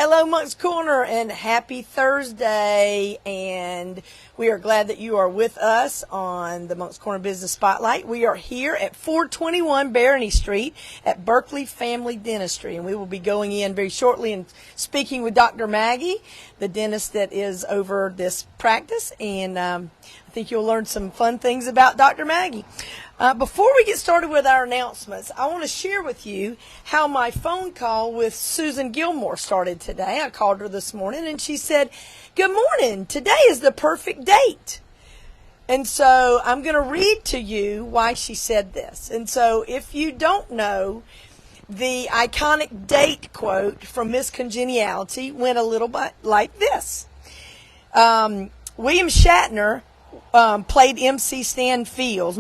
Hello, Monk's Corner, and happy Thursday. And we are glad that you are with us on the Monk's Corner Business Spotlight. We are here at 421 Berkeley Street at Berkeley Family Dentistry, and we will be going in very shortly and speaking with Dr. Maggie, the dentist that is over this practice. And I think you'll learn some fun things about Dr. Maggie. Before we get started with our announcements, I want to share with you how my phone call with Susan Gilmore started today. I called her this morning and she said, "Good morning, today is the perfect date." And so I'm going to read to you why she said this. And so if you don't know, the iconic date quote from Miss Congeniality went a little bit like this. William Shatner played MC Stan Fields,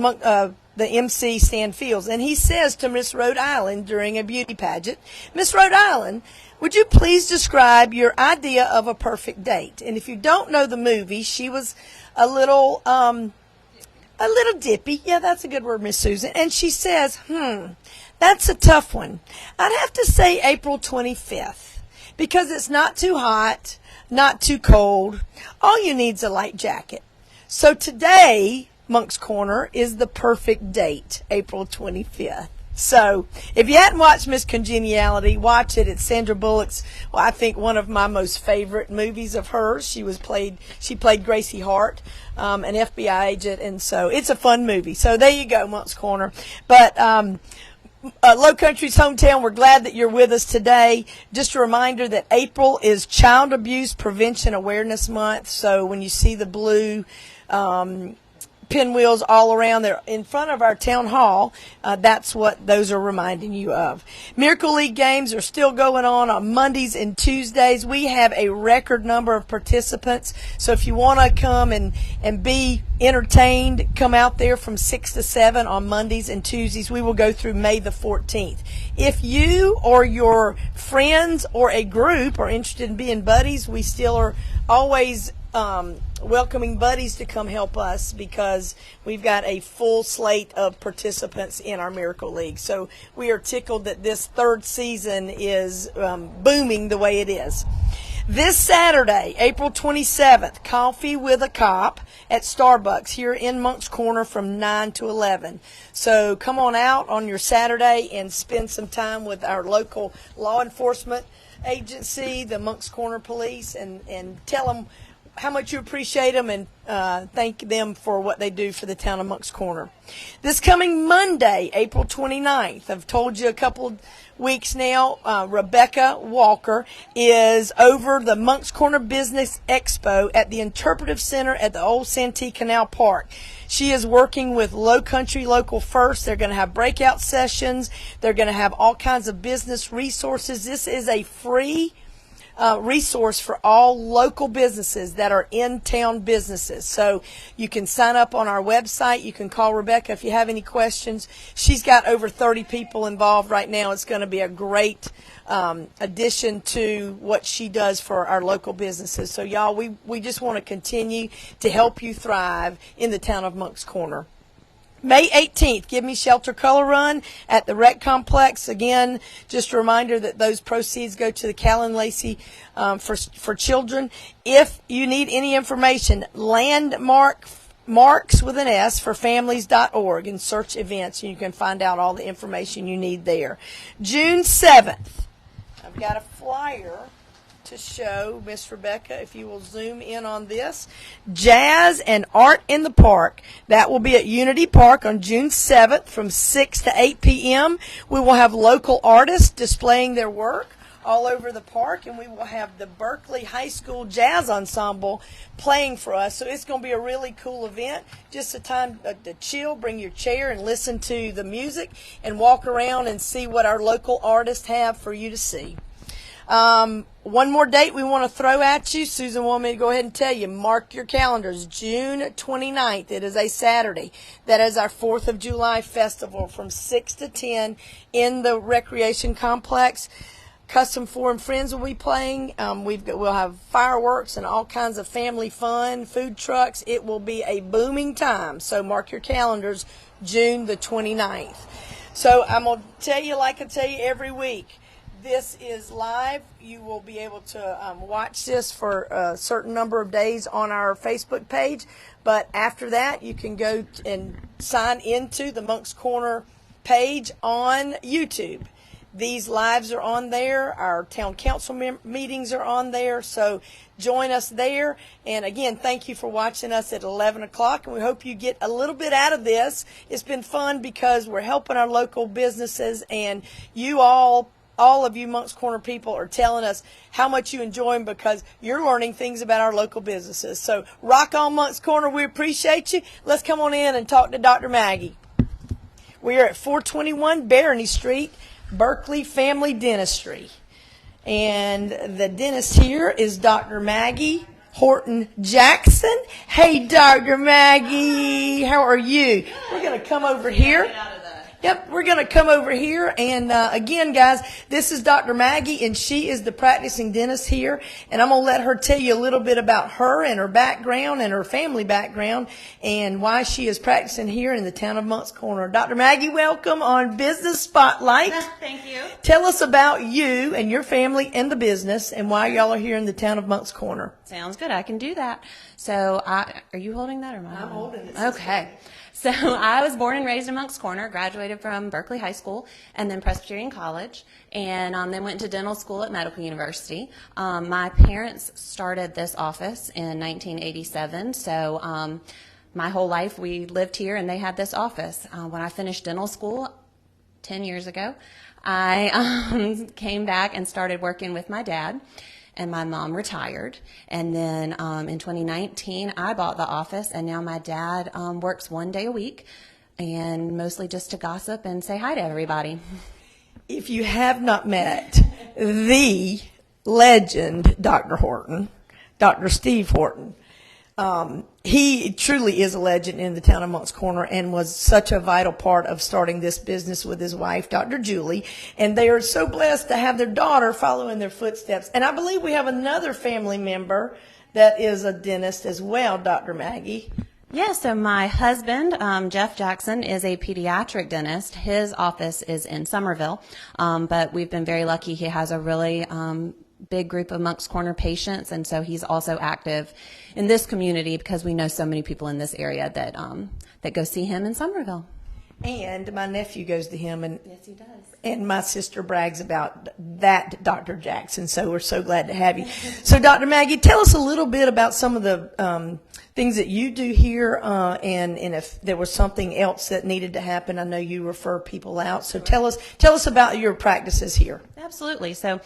the MC Stan Fields, and he says to Miss Rhode Island during a beauty pageant, "Miss Rhode Island, would you please describe your idea of a perfect date?" And if you don't know the movie, she was a little dippy. Yeah, that's a good word, Miss Susan. And she says, that's a tough one. I'd have to say April 25th because it's not too hot, not too cold. All you need's a light jacket. So today, Monk's Corner is the perfect date, April 25th. So if you hadn't watched Miss Congeniality, watch it. It's Sandra Bullock's, well, I think one of my most favorite movies of hers. She played Gracie Hart, an FBI agent, and so it's a fun movie. So there you go, Monk's Corner. But Low Country's hometown, we're glad that you're with us today. Just a reminder that April is Child Abuse Prevention Awareness Month. So when you see the blue pinwheels all around there in front of our town hall, that's what those are reminding you of. Miracle League games are still going on Mondays and Tuesdays. We have a record number of participants, so if you want to come and be entertained, come out there from 6 to 7 on Mondays and Tuesdays. We will go through May the 14th. If you or your friends or a group are interested in being buddies, we still are always welcoming buddies to come help us because we've got a full slate of participants in our Miracle League. So we are tickled that this third season is booming the way it is. This Saturday, April 27th, Coffee with a Cop at Starbucks here in Monk's Corner from 9 to 11. So come on out on your Saturday and spend some time with our local law enforcement agency, the Monk's Corner Police, and tell them how much you appreciate them and thank them for what they do for the town of Monk's Corner. This coming Monday, April 29th, I've told you a couple weeks now, Rebecca Walker is over the Monk's Corner Business Expo at the Interpretive Center at the Old Santee Canal Park. She is working with Low Country Local First. They're going to have breakout sessions. They're going to have all kinds of business resources. This is a free resource for all local businesses that are in-town businesses. So you can sign up on our website. You can call Rebecca if you have any questions. She's got over 30 people involved right now. It's going to be a great addition to what she does for our local businesses. So y'all, we just want to continue to help you thrive in the town of Monk's Corner. May 18th, Give Me Shelter Color Run at the Rec Complex. Again, just a reminder that those proceeds go to the Callan Lacey for children. If you need any information, Marks with an S for families.org and search events, and you can find out all the information you need there. June 7th, I've got a flyer to show Miss Rebecca, if you will zoom in on this. Jazz and Art in the Park. That will be at Unity Park on June 7th from 6 to 8 p.m. We will have local artists displaying their work all over the park, and we will have the Berkeley High School Jazz Ensemble playing for us. So it's going to be a really cool event. Just a time to chill, bring your chair and listen to the music and walk around and see what our local artists have for you to see. One more date we want to throw at you. Susan wanted me to go ahead and tell you. Mark your calendars. June 29th. It is a Saturday. That is our 4th of July festival from 6 to 10 in the recreation complex. Custom Forum Friends will be playing. We'll have fireworks and all kinds of family fun, food trucks. It will be a booming time. So mark your calendars, June the 29th. So I'm going to tell you, like I tell you every week, this is live. You will be able to watch this for a certain number of days on our Facebook page. But after that, you can go and sign into the Moncks Corner page on YouTube. These lives are on there. Our town council meetings are on there. So join us there. And again, thank you for watching us at 11 o'clock. And we hope you get a little bit out of this. It's been fun because we're helping our local businesses, and you all of you Moncks Corner people are telling us how much you enjoy them because you're learning things about our local businesses. So rock on, Moncks Corner. We appreciate you. Let's come on in and talk to Dr. Maggie. We are at 421 Berkeley Street, Berkeley Family Dentistry. And the dentist here is Dr. Maggie Horton Jackson. Hey, Dr. Maggie, how are you? We're going to come over here. Yep, we're going to come over here. And again, guys, this is Dr. Maggie, and she is the practicing dentist here. And I'm going to let her tell you a little bit about her and her background and her family background and why she is practicing here in the town of Moncks Corner. Dr. Maggie, welcome on Business Spotlight. Thank you. Tell us about you and your family and the business and why y'all are here in the town of Moncks Corner. Sounds good. I can do that. So, are you holding that or am I? I'm holding it. Okay. So I was born and raised in Moncks Corner, graduated from Berkeley High School and then Presbyterian College, and then went to dental school at Medical University. My parents started this office in 1987, so my whole life we lived here and they had this office. When I finished dental school 10 years ago, I came back and started working with my dad. And my mom retired. And then in 2019, I bought the office, and now my dad works 1 day a week, and mostly just to gossip and say hi to everybody. If you have not met the legend, Dr. Horton, Dr. Steve Horton, he truly is a legend in the town of Moncks Corner and was such a vital part of starting this business with his wife, Dr. Julie. And they are so blessed to have their daughter follow in their footsteps. And I believe we have another family member that is a dentist as well, Dr. Maggie. Yeah, so my husband, Jeff Jackson, is a pediatric dentist. His office is in Somerville, but we've been very lucky. He has a really big group of Moncks Corner patients, and so he's also active in this community because we know so many people in this area that that go see him in Somerville. And my nephew goes to him, and yes, he does. And my sister brags about that, Dr. Jackson. So we're so glad to have you. So, Dr. Maggie, tell us a little bit about some of the things that you do here, and if there was something else that needed to happen. I know you refer people out. So tell us about your practices here. Absolutely. So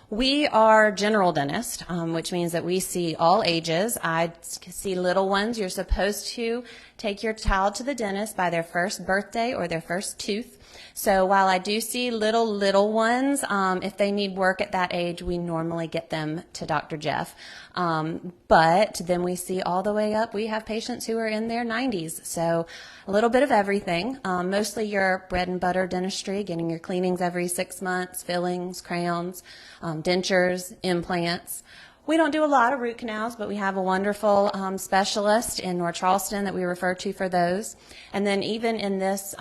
we are general dentists, which means that we see all ages. I see little ones. You're supposed to take your child to the dentist by their first birthday or their first tooth. So while I do see little ones, if they need work at that age, we normally get them to Dr. Jeff. But then we see all the way up. We have patients who are in their 90s. So a little bit of everything. Mostly your bread and butter dentistry, getting your cleanings every 6 months, fillings, crowns, dentures, implants. We don't do a lot of root canals, but we have a wonderful specialist in North Charleston that we refer to for those. And then even in this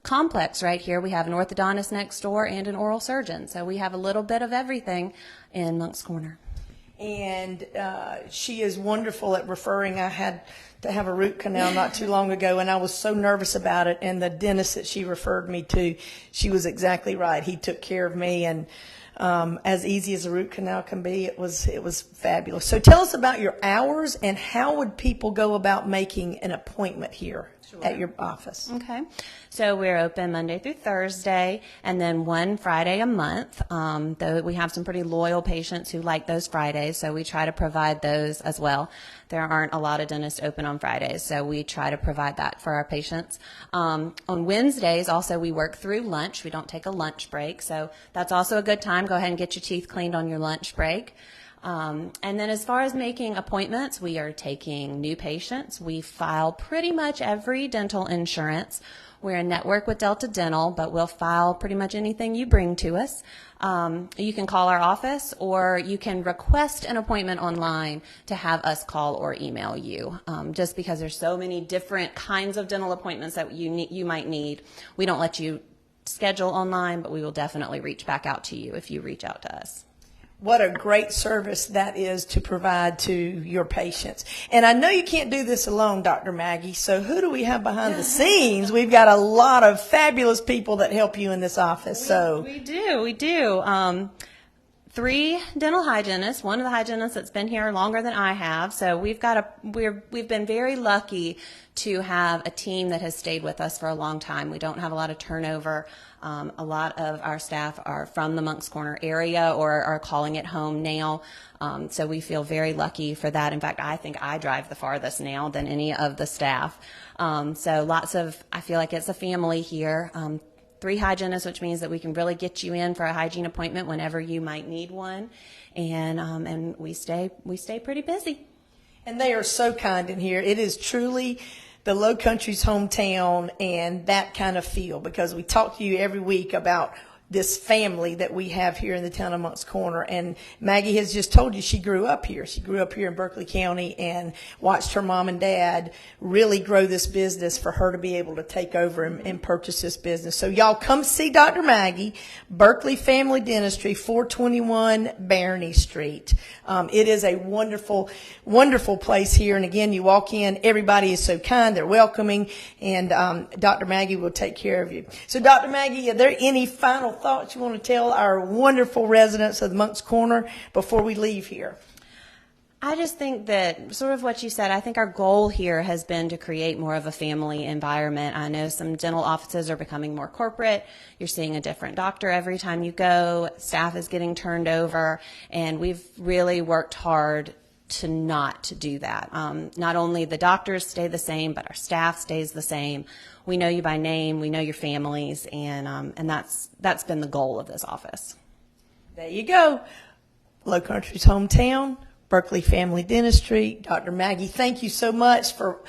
complex right here, we have an orthodontist next door and an oral surgeon. So we have a little bit of everything in Moncks Corner. And she is wonderful at referring. I had to have a root canal not too long ago, and I was so nervous about it. And the dentist that she referred me to, she was exactly right. He took care of me, and as easy as a root canal can be, it was fabulous. So tell us about your hours and how would people go about making an appointment here at your office? Okay. So we're open Monday through Thursday and then one Friday a month. Though we have some pretty loyal patients who like those Fridays, so we try to provide those as well. There aren't a lot of dentists open on Fridays, so we try to provide that for our patients. On Wednesdays, also, we work through lunch. We don't take a lunch break, so that's also a good time. Go ahead and get your teeth cleaned on your lunch break. And then as far as making appointments, we are taking new patients. We file pretty much every dental insurance. We're in network with Delta Dental, but we'll file pretty much anything you bring to us. You can call our office, or you can request an appointment online to have us call or email you. Just because there's so many different kinds of dental appointments that you might need, we don't let you schedule online, but we will definitely reach back out to you if you reach out to us. What a great service that is to provide to your patients. And I know you can't do this alone, Dr. Maggie, so who do we have behind the scenes? We've got a lot of fabulous people that help you in this office. We do. 3 dental hygienists, one of the hygienists that's been here longer than I have. So we've been very lucky to have a team that has stayed with us for a long time. We don't have a lot of turnover. A lot of our staff are from the Moncks Corner area or are calling it home now. So we feel very lucky for that. In fact, I think I drive the farthest now than any of the staff. I feel like it's a family here. 3 hygienists, which means that we can really get you in for a hygiene appointment whenever you might need one, and we stay pretty busy. And they are so kind in here. It is truly the Low Country's hometown and that kind of feel, because we talk to you every week about this family that we have here in the town of Moncks Corner. And Maggie has just told you she grew up here. She grew up here in Berkeley County and watched her mom and dad really grow this business for her to be able to take over and purchase this business. So y'all come see Dr. Maggie, Berkeley Family Dentistry, 421 Barney Street. It is a wonderful, wonderful place here. And again, you walk in, everybody is so kind, they're welcoming, and Dr. Maggie will take care of you. So Dr. Maggie, are there any final thoughts you want to tell our wonderful residents of the Moncks Corner before we leave here? I just think that sort of what you said, I think our goal here has been to create more of a family environment. I know some dental offices are becoming more corporate. You're seeing a different doctor every time you go. Staff is getting turned over, and we've really worked hard to not do that. Not only the doctors stay the same, but our staff stays the same. We know you by name, we know your families, and that's been the goal of this office. There you go. Low Country's hometown, Berkeley Family Dentistry. Dr. Maggie, thank you so much for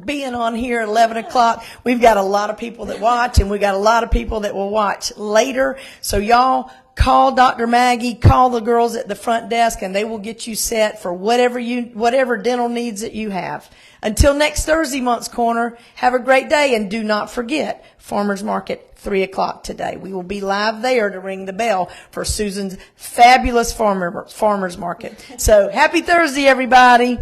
being on here at 11 o'clock. We've got a lot of people that watch, and we've got a lot of people that will watch later. So y'all call Dr. Maggie, call the girls at the front desk, and they will get you set for whatever dental needs that you have. Until next Thursday, Moncks Corner, have a great day, and do not forget Farmers Market, 3 o'clock today. We will be live there to ring the bell for Susan's fabulous farmers market. So happy Thursday, everybody.